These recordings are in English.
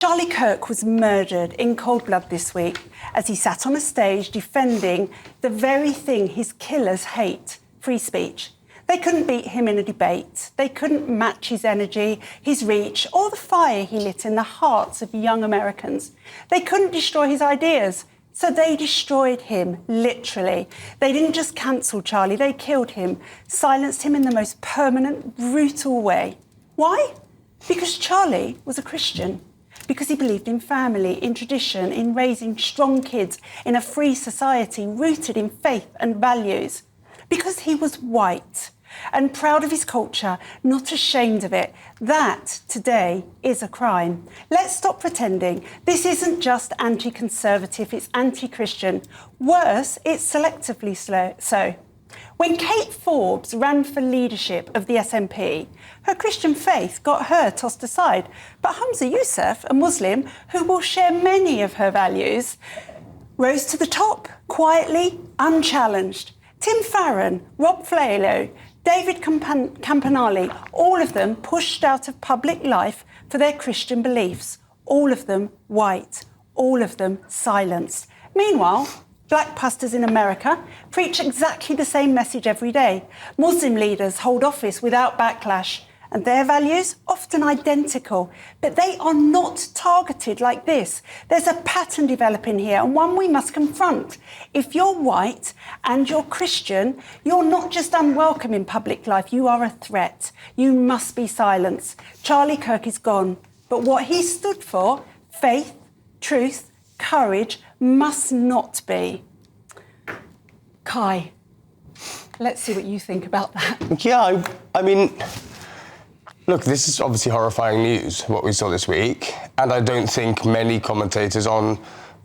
Charlie Kirk was murdered in cold blood this week as he sat on a stage defending the very thing his killers hate, free speech. They couldn't beat him in a debate. They couldn't match his energy, his reach, or the fire he lit in the hearts of young Americans. They couldn't destroy his ideas, so they destroyed him, literally. They didn't just cancel Charlie, they killed him, silenced him in the most permanent, brutal way. Why? Because Charlie was a Christian. Because he believed in family, in tradition, in raising strong kids, in a free society rooted in faith and values. Because he was white and proud of his culture, not ashamed of it. That, today, is a crime. Let's stop pretending. This isn't just anti-conservative, it's anti-Christian. Worse, it's selectively so. When Kate Forbes ran for leadership of the SNP, her Christian faith got her tossed aside. But Humza Yousaf, a Muslim who will share many of her values, rose to the top, quietly, unchallenged. Tim Farron, Rob Flailo, David Campanale, all of them pushed out of public life for their Christian beliefs. All of them white, all of them silenced. Meanwhile, black pastors in America preach exactly the same message every day. Muslim leaders hold office without backlash, and their values often identical. But they are not targeted like this. There's a pattern developing here, and one we must confront. If you're white and you're Christian, you're not just unwelcome in public life, you are a threat. You must be silenced. Charlie Kirk is gone, but what he stood for, faith, truth, courage, must not be. Kai, let's see what you think about that. Yeah, I mean, look, this is obviously horrifying news, what we saw this week, and I don't think many commentators on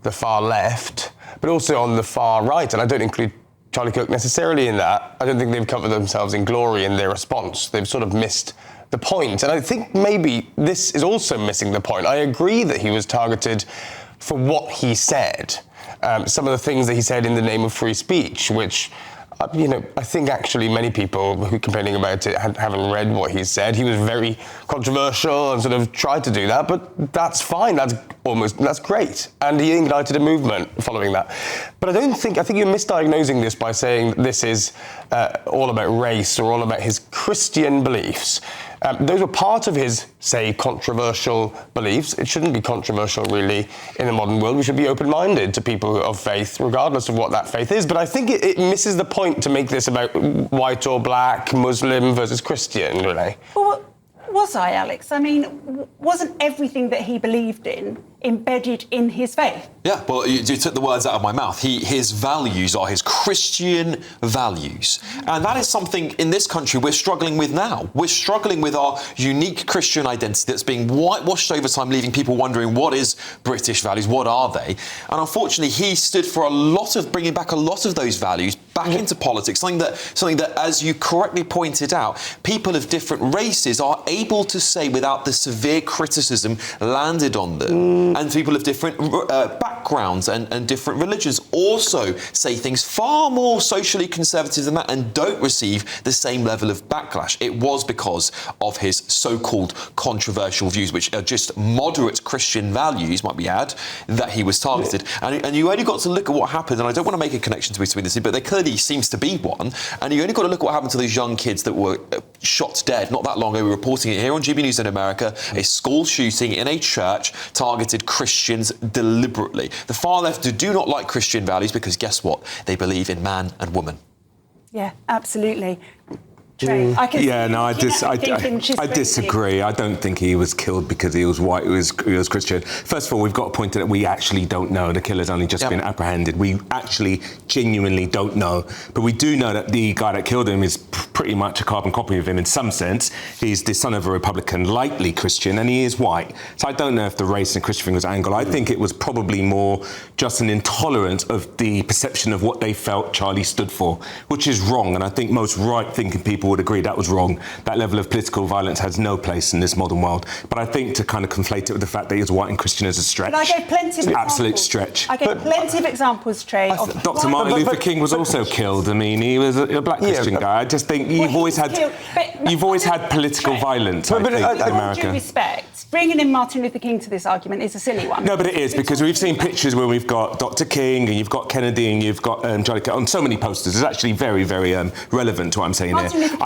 the far left, but also on the far right, and I don't include Charlie Kirk necessarily in that, I don't think they've covered themselves in glory in their response. They've sort of missed the point, and I think maybe this is also missing the point. I agree that he was targeted for what he said. Some of the things that he said in the name of free speech, which, I think actually many people who are complaining about it haven't read what he said. He was very controversial and sort of tried to do that, but that's fine. That's great. And he ignited a movement following that. But I think you're misdiagnosing this by saying this is all about race or all about his Christian beliefs. Those were part of his, say, controversial beliefs. It shouldn't be controversial, really, in the modern world. We should be open-minded to people of faith, regardless of what that faith is. But I think it misses the point to make this about white or black, Muslim versus Christian, really. Well, was I, Alex? I mean, wasn't everything that he believed in embedded in his faith? Yeah, well, you took the words out of my mouth. His values are his Christian values. And that is something in this country we're struggling with now. We're struggling with our unique Christian identity that's being whitewashed over time, leaving people wondering, what is British values? What are they? And unfortunately, he stood for bringing back a lot of those values back into politics, something that, as you correctly pointed out, people of different races are able to say without the severe criticism landed on them. And people of different backgrounds and different religions also say things far more socially conservative than that and don't receive the same level of backlash. It was because of his so-called controversial views, which are just moderate Christian values, might we add, that he was targeted. And you only got to look at what happened, and I don't want to make a connection between this, but there clearly seems to be one, and you only got to look at what happened to those young kids that were shot dead not that long ago. We were reporting it here on GB News in America, a school shooting in a church targeted Christians deliberately. The far left do not like Christian values because guess what? They believe in man and woman. Yeah, absolutely. I disagree. I don't think he was killed because he was white, he was Christian. First of all, we've got to point out that we actually don't know. The killer's only just been apprehended. We actually genuinely don't know. But we do know that the guy that killed him is pretty much a carbon copy of him in some sense. He's the son of a Republican, lightly Christian, and he is white. So I don't know if the race and Christian thing was angle. I think it was probably more just an intolerance of the perception of what they felt Charlie stood for, which is wrong. And I think most right-thinking people would agree that was wrong. That level of political violence has no place in this modern world. But I think to kind of conflate it with the fact that he was white and Christian is a stretch. But I gave plenty of examples. Absolute stretch. I gave plenty of examples, Trey. Dr. Martin Luther King was also killed. I mean, he was a black Christian guy. I just think think you've always had political violence. I think, in With all America. due respect, bringing in Martin Luther King to this argument is a silly one. No, but it is, because we've seen pictures where we've got Dr. King and you've got Kennedy and you've got Charlie Kirk on so many posters. It's actually very, very relevant to what I'm saying Martin here. Luther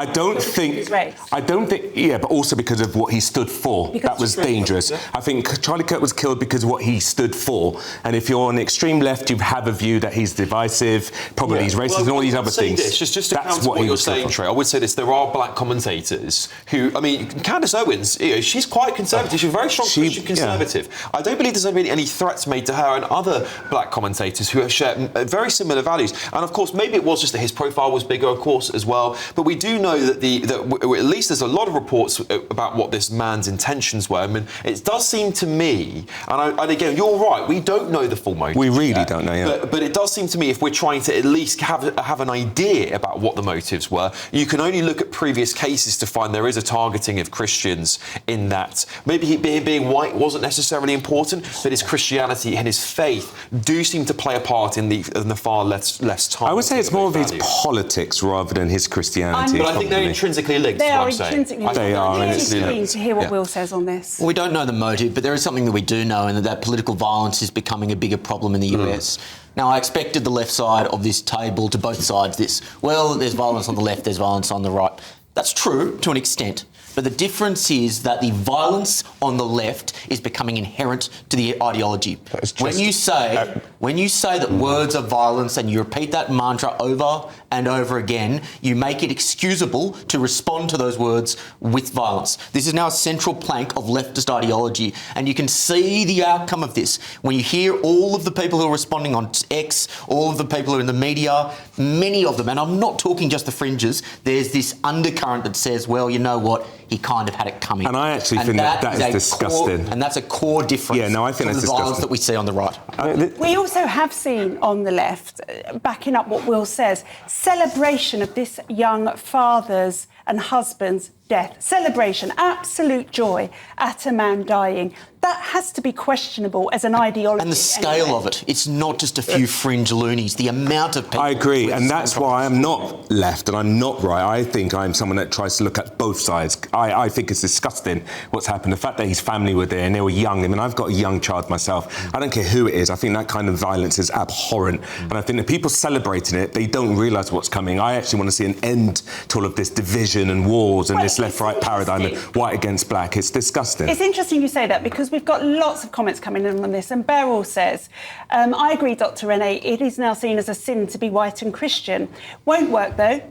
King I don't think, yeah, but also because of what he stood for. Because that was dangerous. I think Charlie Kirk was killed because of what he stood for. And if you're on the extreme left, you have a view that he's divisive, probably he's racist and all these other things. Just to That's counter what he you're was saying, Trey, I would say this: there are black commentators who, I mean, Candace Owens, she's quite conservative. She's a very strong Christian conservative. I don't believe there's any threats made to her and other black commentators who have shared very similar values. And of course, maybe it was just that his profile was bigger, of course, as well. But we do know that at least there's a lot of reports about what this man's intentions were. I mean, it does seem to me, and again, you're right, we don't know the full motive. We really don't know, yeah. But it does seem to me, if we're trying to at least have an idea about what the motives were, you can only look at previous cases to find there is a targeting of Christians in that. Maybe he being white wasn't necessarily important, but his Christianity and his faith do seem to play a part in the far less time. I would say it's more of his politics rather than his Christianity. But I think they're intrinsically linked. They are what I'm saying. intrinsically linked. They are intrinsically linked. To hear what Will says on this. Well, we don't know the motive, but there is something that we do know, and that political violence is becoming a bigger problem in the US. Now, I expected the left side of this table to both sides this. Well, there's violence on the left, there's violence on the right. That's true to an extent. But the difference is that the violence on the left is becoming inherent to the ideology. When you say that words are violence and you repeat that mantra over and over again, you make it excusable to respond to those words with violence. This is now a central plank of leftist ideology, and you can see the outcome of this when you hear all of the people who are responding on X, all of the people who are in the media, many of them, and I'm not talking just the fringes, there's this undercurrent that says, well, you know what, he kind of had it coming. And I actually think that is disgusting. And that's a core difference I think from that's the violence disgusting. that we see on the right. We also have seen on the left, backing up what Will says, celebration of this young father's and husband's death. Celebration, absolute joy at a man dying. That has to be questionable as an ideology. And the scale of it. It's not just a few fringe loonies. The amount of people... I agree, and that's why I'm not left and I'm not right. I think I'm someone that tries to look at both sides. I think it's disgusting what's happened. The fact that his family were there and they were young. I mean, I've got a young child myself. I don't care who it is. I think that kind of violence is abhorrent. And I think the people celebrating it, they don't realise what's coming. I actually want to see an end to all of this division and wars and this left-right paradigm and white against black. It's disgusting. It's interesting you say that, because we've got lots of comments coming in on this, and Beryl says, I agree, Dr. Renee, it is now seen as a sin to be white and Christian. Won't work, though.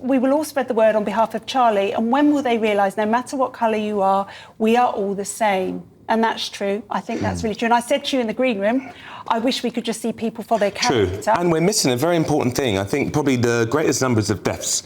We will all spread the word on behalf of Charlie, and when will they realise no matter what colour you are, we are all the same? And that's true. I think that's really true. And I said to you in the green room, I wish we could just see people for their character. True. And we're missing a very important thing. I think probably the greatest numbers of deaths,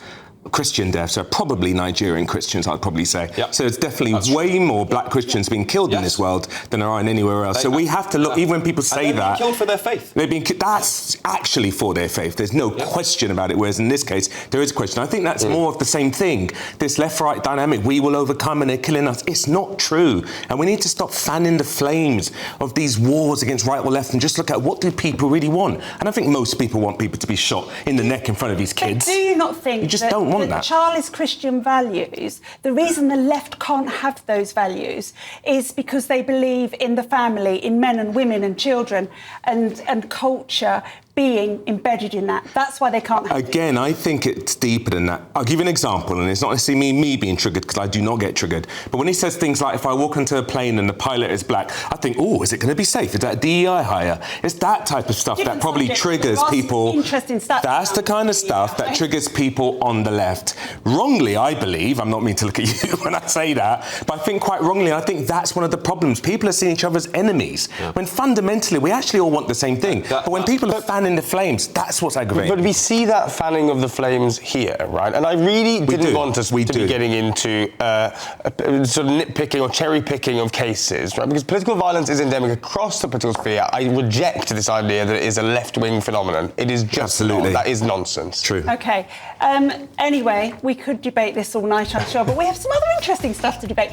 Christian deaths, are probably Nigerian Christians, I'd probably say. Yep. So it's definitely way more black Christians being killed in this world than there are in anywhere else. So we have to look, even when people say that... They've been killed for their faith. That's actually for their faith. There's no question about it, whereas in this case, there is a question. I think that's more of the same thing. This left-right dynamic, we will overcome and they're killing us. It's not true. And we need to stop fanning the flames of these wars against right or left and just look at what do people really want. And I think most people want people to be shot in the neck in front of these kids. But do you not think you just don't want that? Charlie's Christian values, the reason the left can't have those values is because they believe in the family, in men and women and children and culture being embedded in that. That's why they can't have Again, I think it's deeper than that. I'll give you an example, and it's not necessarily me being triggered, because I do not get triggered. But when he says things like, if I walk into a plane and the pilot is black, I think, oh, is it going to be safe? Is that a DEI hire? It's that type of stuff that probably triggers people. Interesting stuff. That's the kind of stuff that triggers people on the left. Wrongly, I believe, I'm not mean to look at you when I say that, but I think quite wrongly, I think that's one of the problems. People are seeing each other as enemies, when fundamentally we actually all want the same thing. But when people are fanning the flames, that's what's aggravating. But we see that fanning of the flames here, right? And I really didn't want us to be getting into sort of nitpicking or cherry-picking of cases, right? Because political violence is endemic across the political sphere. I reject this idea that it is a left-wing phenomenon. It is just not. That is nonsense. True. OK. Anyway, we could debate this all night, I'm sure, but we have some other interesting stuff to debate.